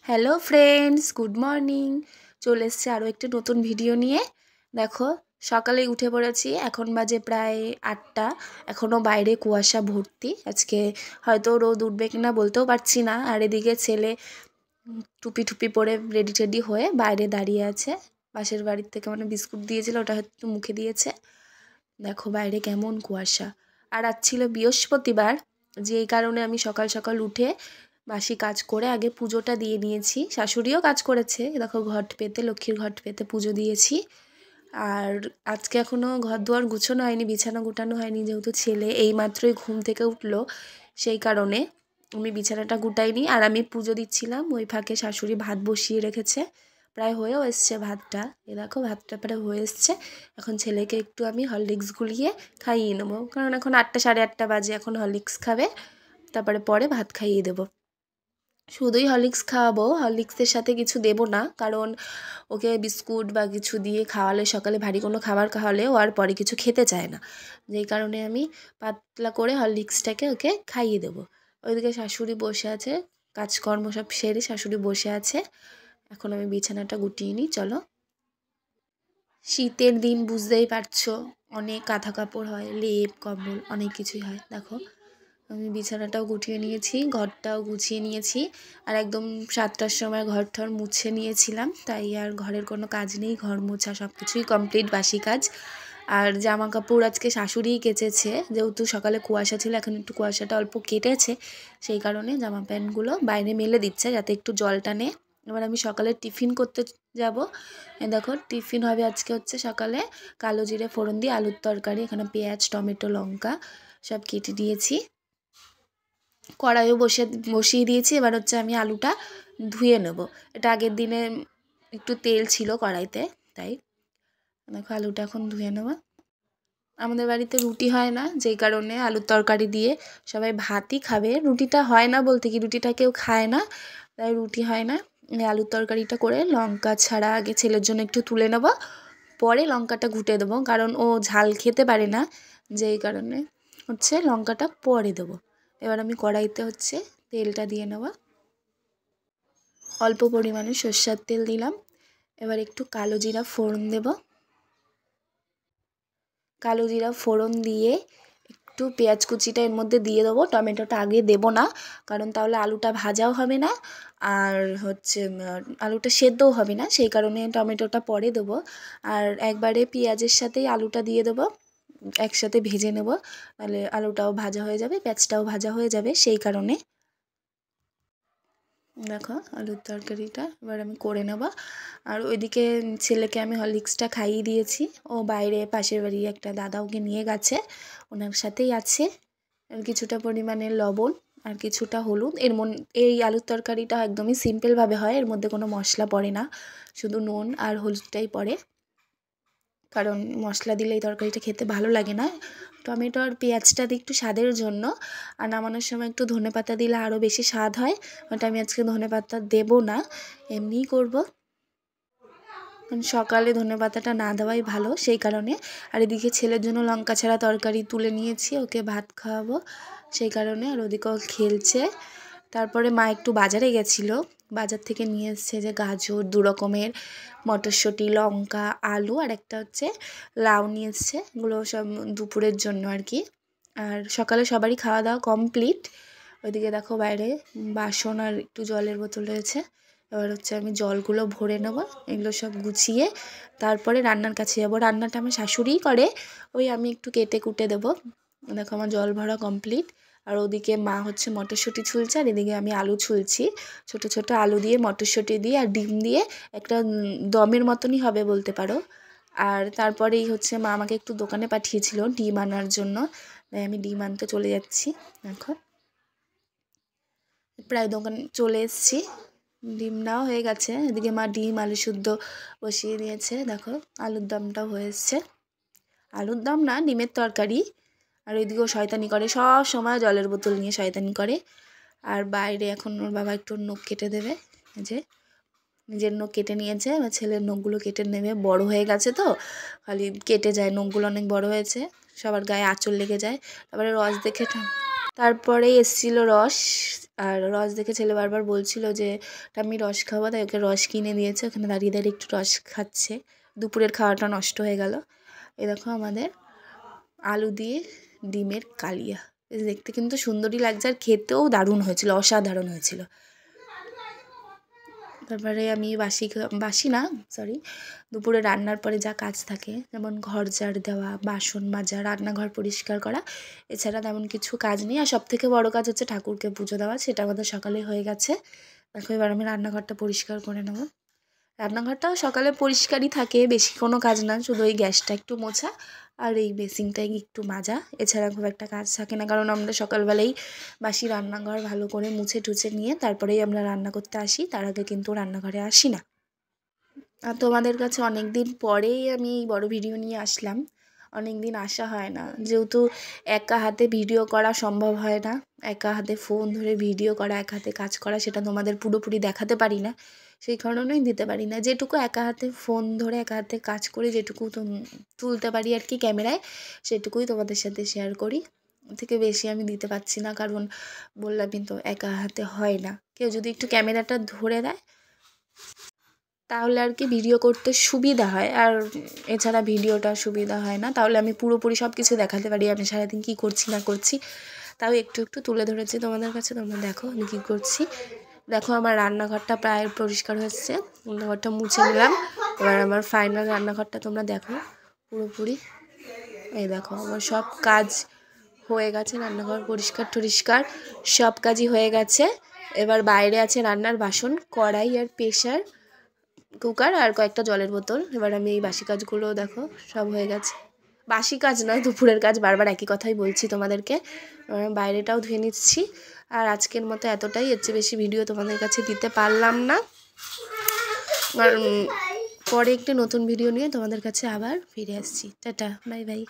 Hello friends, good morning. চলে এসছে আরও একটি নতুন ভিডিও নিয়ে। দেখো, সকালে উঠে পড়েছি, এখন বাজে প্রায় 8টা। এখনও বাইরে কুয়াশা ভর্তি। আজকে হয়তো রোদ উঠবে কিনা বলতেও পারছি না। আর এদিকে ছেলে টুপি টুপি পরে রেডি টেডি হয়ে বাইরে দাঁড়িয়ে আছে। পাশের বাড়ির থেকে মানে বিস্কুট দিয়েছিল, ওটা হয়তো মুখে দিয়েছে। দেখো বাইরে কেমন কুয়াশা। আর আজ ছিল বৃহস্পতিবার, যেই কারণে আমি সকাল সকাল উঠে বাসি কাজ করে আগে পুজোটা দিয়ে নিয়েছি। শাশুড়িও কাজ করেছে, দেখো ঘট পেতে, লক্ষ্মীর ঘট পেতে পুজো দিয়েছি। আর আজকে এখনও ঘর দুয়ার গুছানো হয়নি, বিছানা গুটানো হয়নি, যেহেতু ছেলে এইমাত্রই ঘুম থেকে উঠলো, সেই কারণে আমি বিছানাটা গুটাইনি। আর আমি পুজো দিচ্ছিলাম, ওই ফাঁকে শাশুড়ি ভাত বসিয়ে রেখেছে, প্রায় হয়েও এসছে ভাতটা। এ দেখো ভাতটা প্রায় হয়ে এসছে। এখন ছেলেকে একটু আমি হরলিক্স গুলিয়ে খাইয়ে নেবো, কারণ এখন 8টা সাড়ে 8টা বাজে, এখন হরলিক্স খাবে, তারপরে পরে ভাত খাইয়ে দেবো। শুধুই হরলিক্স খাওয়াবো, হরলিক্সের সাথে কিছু দেবো না, কারণ ওকে বিস্কুট বা কিছু দিয়ে খাওয়ালে, সকালে ভারী কোনো খাবার খাওয়ালে ও আর পরে কিছু খেতে চায় না। যেই কারণে আমি পাতলা করে হরলিক্সটাকে ওকে খাইয়ে দেবো। ওইদিকে শাশুড়ি বসে আছে, কাজকর্ম সব সেরে শাশুড়ি বসে আছে। এখন আমি বিছানাটা গুটিয়ে নিই, চলো। শীতের দিন বুঝতেই পারছো, অনেক কাঁথা কাপড় হয়, লেপ কম্বল অনেক কিছুই হয়। দেখো আমি বিছানাটাও গুটিয়ে নিয়েছি, ঘরটাও গুছিয়ে নিয়েছি। আর একদম 7টার সময় ঘর ঠর মুছে নিয়েছিলাম, তাই আর ঘরের কোনো কাজ নেই, ঘর মোছা সব কিছুই কমপ্লিট, বাসি কাজ। আর জামা কাপড় আজকে শাশুড়িই কেচেছে, যেহেতু সকালে কুয়াশা ছিল, এখন একটু কুয়াশাটা অল্প কেটেছে, সেই কারণে জামা প্যান্টগুলো বাইরে মেলে দিচ্ছে যাতে একটু জল টানে। এবার আমি সকালে টিফিন করতে যাব। দেখো টিফিন হবে আজকে হচ্ছে সকালে কালো জিরে ফোড়ন দিয়ে আলুর তরকারি। এখানে পেঁয়াজ, টমেটো, লঙ্কা সব কেটে দিয়েছি, কড়াইও বসিয়ে দিয়েছি। এবার হচ্ছে আমি আলুটা ধুয়ে নেব। এটা আগের দিনে একটু তেল ছিল কড়াইতে, তাই দেখো আলুটা এখন ধুয়ে নেব। আমাদের বাড়িতে রুটি হয় না, যেই কারণে আলুর তরকারি দিয়ে সবাই ভাতই খাবে। রুটিটা হয় না বলতে কি, রুটিটা কেউ খায় না, তাই রুটি হয় না। আলুর তরকারিটা করে লঙ্কা ছাড়া আগে ছেলের জন্য একটু তুলে নেব, পরে লঙ্কাটা ঘুটে দেবো, কারণ ও ঝাল খেতে পারে না, যেই কারণে হচ্ছে লঙ্কাটা পরে দেবো। এবার আমি কড়াইতে হচ্ছে তেলটা দিয়ে নেব, অল্প পরিমাণে সর্ষের তেল দিলাম। এবার একটু কালো জিরা ফোড়ন দেব। কালো জিরা ফোড়ন দিয়ে একটু পেঁয়াজ কুচিটা এর মধ্যে দিয়ে দেবো। টমেটোটা আগে দেবো না, কারণ তাহলে আলুটা ভাজাও হবে না, আর হচ্ছে আলুটা সেদ্ধও হবে না, সেই কারণে টমেটোটা পরে দেবো। আর একবারে পেঁয়াজের সাথেই আলুটা দিয়ে দেবো, একসাথে ভেজে নেব, তাহলে আলুটাও ভাজা হয়ে যাবে, পেঁয়াজটাও ভাজা হয়ে যাবে, সেই কারণে। দেখো আলুর তরকারিটা এবার আমি করে নেব। আর ওইদিকে ছেলেকে আমি হরলিক্সটা খাইয়ে দিয়েছি, ও বাইরে পাশের বাড়ি একটা দাদা ওকে নিয়ে গেছে, ওনার সাথেই আছে। আর কিছুটা পরিমাণে লবণ আর কিছুটা হলুদ। এই আলুর তরকারিটা একদমই সিম্পলভাবে হয়, এর মধ্যে কোনো মশলা পড়ে না, শুধু নুন আর হলুদটাই পড়ে, কারণ মশলা দিলে এই তরকারিটা খেতে ভালো লাগে না। টমেটো আর পেঁয়াজটা দিই একটু স্বাদের জন্য, আর নামানোর সময় একটু ধনেপাতা দিলে আরও বেশি স্বাদ হয়। বাট আমি আজকে ধনেপাতা দেবো না, এমনিই করব, সকালে ধনেপাতাটা না দেওয়াই ভালো, সেই কারণে। আর এদিকে ছেলের জন্য লঙ্কা ছাড়া তরকারি তুলে নিয়েছি, ওকে ভাত খাওয়াবো, সেই কারণে। আর ওদিকেও খেলছে। তারপরে মা একটু বাজারে গেছিলো, বাজার থেকে নিয়ে এসছে যে গাজর 2 রকমের, মটরশুঁটি, লঙ্কা, আলু, আর একটা হচ্ছে লাউ নিয়ে এসছে। এগুলো সব দুপুরের জন্য আর কি। আর সকালে সবারই খাওয়া দাওয়া কমপ্লিট। ওইদিকে দেখো বাইরে বাসন আর একটু জলের বোতল রয়েছে। এবার হচ্ছে আমি জলগুলো ভরে নেব, এগুলো সব গুছিয়ে তারপরে রান্নার কাছে যাবো। রান্নাটা আমার শাশুড়িই করে, ওই আমি একটু কেটে কুটে দেবো। দেখো আমার জল ভরা কমপ্লিট। আর ওদিকে মা হচ্ছে মটরশুঁটি ছুলছে, আর এদিকে আমি আলু ছুলছি। ছোট ছোট আলু দিয়ে, মটরশুঁটি দিয়ে আর ডিম দিয়ে একটা দমের মতনই হবে বলতে পারো। আর তারপরেই হচ্ছে মা আমাকে একটু দোকানে পাঠিয়েছিল ডিম আনার জন্য, তাই আমি ডিম আনতে চলে যাচ্ছি। এখন প্রায় দোকানে চলে এসেছি, ডিম নেওয়া হয়ে গেছে। এদিকে মা ডিম আলু শুদ্ধ বসিয়ে দিয়েছে। দেখো আলুর দমটাও হয়ে এসছে, আলুর দম না, ডিমের তরকারি। আর ওইদিকেও শয়তানি করে, সব সময় জলের বোতল নিয়ে শয়তানি করে। আর বাইরে এখন ওর বাবা একটু নখ কেটে দেবে, যে নিজের নখ কেটে নিয়েছে, এবার ছেলের নখগুলো কেটে নেবে, বড় হয়ে গেছে তো খালি কেটে যায়, নখগুলো অনেক বড় হয়েছে, সবার গায়ে আঁচড় লেগে যায়। তারপরে রস দেখে তারপরে এসেছিল রস, আর রস দেখে ছেলে বারবার বলছিল যে আমি রস খাবো, তাই ওকে রস কিনে দিয়েছে। ওখানে দাঁড়িয়ে দাঁড়িয়ে একটু রস খাচ্ছে। দুপুরের খাওয়াটা নষ্ট হয়ে গেল। এই দেখো আমাদের আলু দিয়ে ডিমের কালিয়া, দেখতে কিন্তু সুন্দরই লাগছে আর খেতেও দারুণ হয়েছিল, অসাধারণ হয়েছিল। তারপরে আমি বাসি না সরি দুপুরে রান্নার পরে যা কাজ থাকে, যেমন ঘর ঝাড় দেওয়া, বাসন মাজা, রান্নাঘর পরিষ্কার করা, এছাড়া তেমন কিছু কাজ নেই। আর সবথেকে বড় কাজ হচ্ছে ঠাকুরকে পুজো দেওয়া, সেটা আমাদের সকালে হয়ে গেছে। দেখো এবার আমি রান্নাঘরটা পরিষ্কার করে নেব। রান্নাঘরটাও সকালে পরিষ্কারই থাকে, বেশি কোনো কাজ না, শুধু ওই গ্যাসটা একটু মোছা আর এই বেসিনটাই একটু মাজা, এছাড়া খুব একটা কাজ থাকে না। কারণ আমরা সকালবেলাই বাসি রান্নাঘর ভালো করে মুছে টুছে নিয়ে তারপরেই আমরা রান্না করতে আসি, তার আগে কিন্তু রান্নাঘরে আসি না। আর তোমাদের কাছে অনেক দিন পরেই আমি এই বড় ভিডিও নিয়ে আসলাম। অনেক দিন আসা হয় না, যেহেতু একা হাতে ভিডিও করা সম্ভব হয় না, একা হাতে ফোন ধরে ভিডিও করা, এক হাতে কাজ করা, সেটা তোমাদের পুরোপুরি দেখাতে পারি না, সেই কারণেই দিতে পারি না। যেটুকু একা হাতে ফোন ধরে একা হাতে কাজ করে যেটুকু তুলতে পারি আর কি ক্যামেরায়, সেটুকুই তোমাদের সাথে শেয়ার করি। থেকে বেশি আমি দিতে পারছি না, কারণ বললামই তো একা হাতে হয় না। কেউ যদি একটু ক্যামেরাটা ধরে দেয় তাহলে আর কি ভিডিও করতে সুবিধা হয়, আর এছাড়া ভিডিওটা সুবিধা হয় না। তাহলে আমি পুরোপুরি সব কিছু দেখাতে পারি আমি সারাদিন কী করছি না করছি। তাও একটু একটু তুলে ধরেছি তোমাদের কাছে, তোমরা দেখো আমি কী করছি। দেখো আমার রান্নাঘরটা প্রায় পরিষ্কার হচ্ছে, রান্নাঘরটা মুছে নিলাম। এবার আমার ফাইনাল রান্নাঘরটা তোমরা দেখো পুরোপুরি। এই দেখো আমার সব কাজ হয়ে গেছে, রান্নাঘর পরিষ্কার টরিষ্কার সব কাজই হয়ে গেছে। এবার বাইরে আছে রান্নার বাসন, কড়াই আর প্রেশার কুকার আর কয়েকটা জলের বোতল। এবার আমি এই বাসি কাজগুলো দেখো সব হয়ে গেছে, বাসি কাজ নয় দুপুরের কাজ, বারবার একই কথাই বলছি তোমাদেরকে। বাইরেটাও ধুয়ে নিচ্ছি। আর আজকের মতো এতটাই, এর চেয়ে বেশি ভিডিও তোমাদের কাছে দিতে পারলাম না। পরে একটি নতুন ভিডিও নিয়ে তোমাদের কাছে আবার ফিরে আসছি। Tata, bye bye.